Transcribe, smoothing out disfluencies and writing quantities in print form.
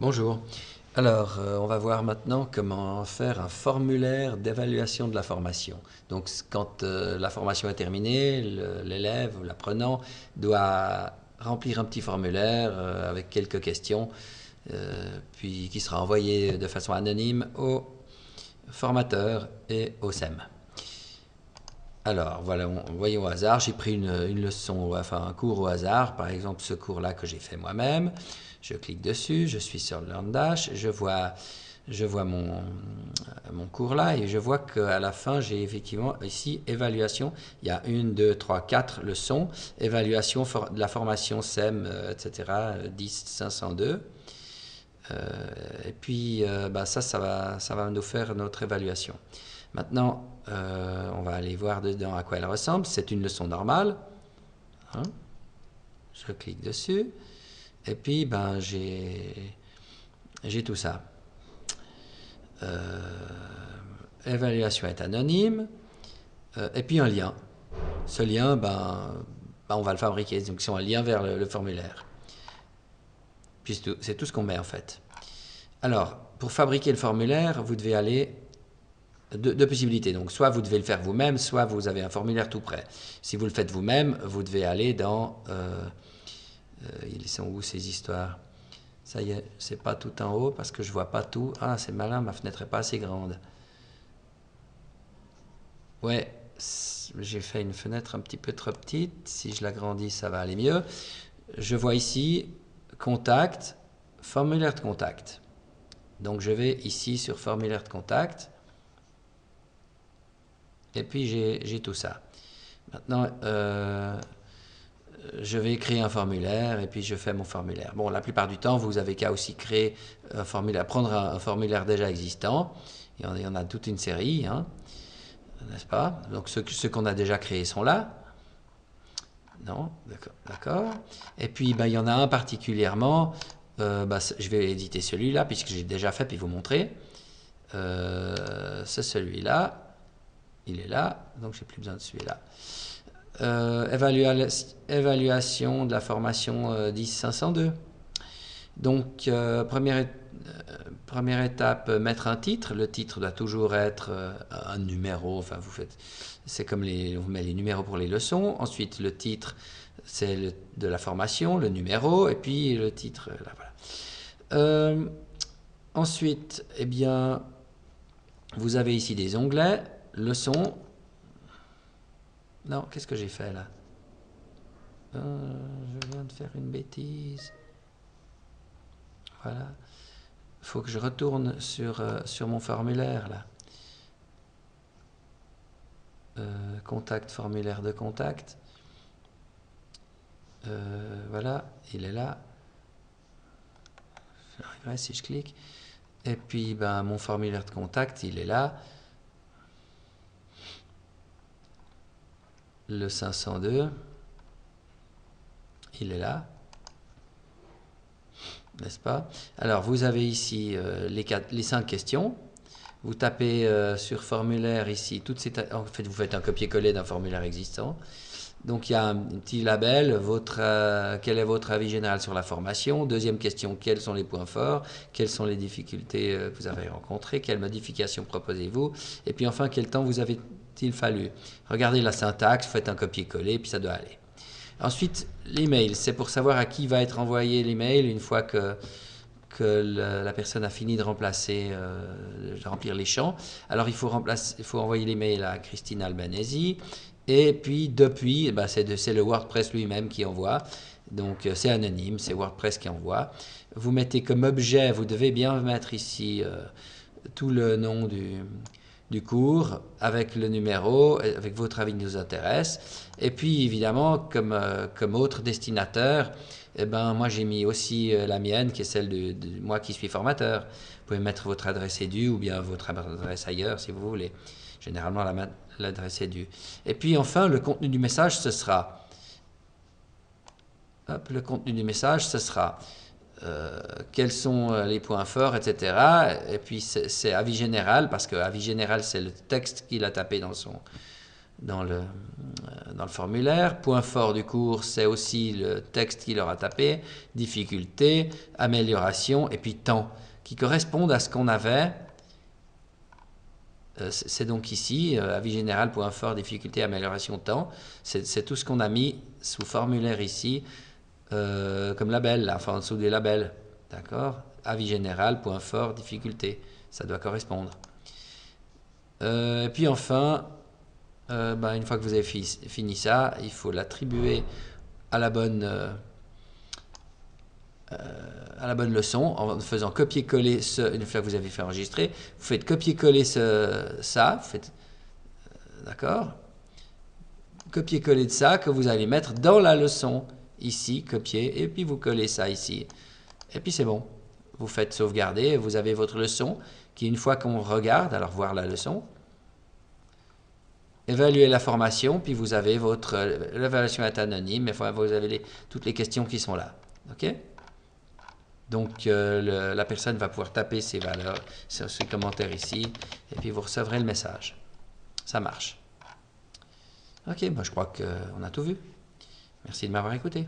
Bonjour. Alors, on va voir maintenant comment faire un formulaire d'évaluation de la formation. Donc, quand la formation est terminée, l'élève ou l'apprenant doit remplir un petit formulaire avec quelques questions, puis qui sera envoyé de façon anonyme au formateur et au SEM. Alors, voilà, voyons au hasard, j'ai pris une leçon, enfin un cours au hasard, par exemple ce cours-là que j'ai fait moi-même. Je clique dessus, je suis sur LearnDash, je vois mon cours là et je vois qu'à la fin j'ai effectivement ici évaluation. Il y a 1, 2, 3, 4 leçons, évaluation de la formation SEM, etc. 10 502. Et puis ça va nous faire notre évaluation. Maintenant, on va aller voir dedans à quoi elle ressemble. C'est une leçon normale. Hein. Je clique dessus. Et puis, j'ai tout ça. Évaluation est anonyme. Et puis un lien. Ce lien, on va le fabriquer. Donc, c'est un lien vers le formulaire. Puis c'est tout ce qu'on met en fait. Alors, pour fabriquer le formulaire, vous devez aller deux possibilités. Donc, soit vous devez le faire vous-même, soit vous avez un formulaire tout prêt. Si vous le faites vous-même, vous devez aller dans... ils sont où ces histoires? Ça y est, c'est pas tout en haut parce que je vois pas tout. Ah, c'est malin, ma fenêtre est pas assez grande. Ouais, j'ai fait une fenêtre un petit peu trop petite. Si je l'agrandis, ça va aller mieux. Je vois ici, contact, formulaire de contact. Donc, je vais ici sur formulaire de contact. Et puis, j'ai tout ça. Maintenant, je vais créer un formulaire et puis je fais mon formulaire. Bon, la plupart du temps, vous avez qu'à aussi créer un formulaire, prendre un formulaire déjà existant. Il y en a toute une série, hein, n'est-ce pas? Donc, ceux qu'on a déjà créés sont là. Non, d'accord. Et puis, il y en a un particulièrement. Je vais éditer celui-là puisque j'ai déjà fait puis vous montrer. C'est celui-là. Il est là, donc j'ai plus besoin de celui-là. Évaluation de la formation 10 502. Donc, première étape, mettre un titre. Le titre doit toujours être un numéro. Enfin, c'est comme vous mettez les numéros pour les leçons. Ensuite, le titre, c'est de la formation, le numéro, et puis le titre. Là, voilà. Ensuite, eh bien, vous avez ici des onglets, leçons. Non, qu'est-ce que j'ai fait là? Je viens de faire une bêtise. Voilà. Il faut que je retourne sur mon formulaire là. Contact, formulaire de contact. Voilà, il est là. J'arriverai si je clique. Et puis, mon formulaire de contact, il est là. Le 502, il est là. N'est-ce pas? Alors, vous avez ici les 5 questions. Vous tapez sur formulaire ici. En fait, vous faites un copier-coller d'un formulaire existant. Donc, il y a un petit label. Quel est votre avis général sur la formation? Deuxième question, quels sont les points forts? Quelles sont les difficultés que vous avez rencontrées? Quelles modifications proposez-vous? Et puis enfin, quel temps vous avez-il fallu? Regardez la syntaxe, faites un copier-coller, puis ça doit aller. Ensuite, l'email, c'est pour savoir à qui va être envoyé l'email une fois que la personne a fini de remplir les champs. Alors, il faut envoyer l'email à Christine Albanesi. Et puis, depuis, c'est le WordPress lui-même qui envoie. Donc, c'est anonyme, c'est WordPress qui envoie. Vous mettez comme objet, vous devez bien mettre ici tout le nom du cours, avec le numéro, avec votre avis qui nous intéresse. Et puis, évidemment, comme autre destinateur, moi, j'ai mis aussi la mienne, qui est celle de moi qui suis formateur. Vous pouvez mettre votre adresse édu ou bien votre adresse ailleurs, si vous voulez. Généralement, l'adresse édu. Et puis, enfin, le contenu du message, ce sera... le contenu du message, ce sera... quels sont les points forts, etc. Et puis c'est avis général, parce que avis général, c'est le texte qu'il a tapé dans le formulaire. Point fort du cours, c'est aussi le texte qu'il aura tapé, difficulté, amélioration et puis temps, qui correspondent à ce qu'on avait. C'est donc ici, avis général, point fort, difficulté, amélioration, temps. C'est tout ce qu'on a mis sous formulaire ici, comme label, là, enfin en dessous des labels. D'accord? Avis général, point fort, difficulté. Ça doit correspondre. Et puis enfin, une fois que vous avez fini ça, il faut l'attribuer à la bonne leçon en faisant copier-coller une fois que vous avez fait enregistrer. Vous faites copier-coller ça, vous faites, d'accord, copier-coller de ça que vous allez mettre dans la leçon ici, copier, et puis vous collez ça ici. Et puis c'est bon. Vous faites sauvegarder, vous avez votre leçon qui, une fois qu'on regarde, alors voir la leçon, évaluer la formation, puis vous avez votre l'évaluation est anonyme, mais vous avez toutes les questions qui sont là. OK? Donc la personne va pouvoir taper ses valeurs, ses commentaires ici, et puis vous recevrez le message. Ça marche. OK, je crois qu'on a tout vu. Merci de m'avoir écouté.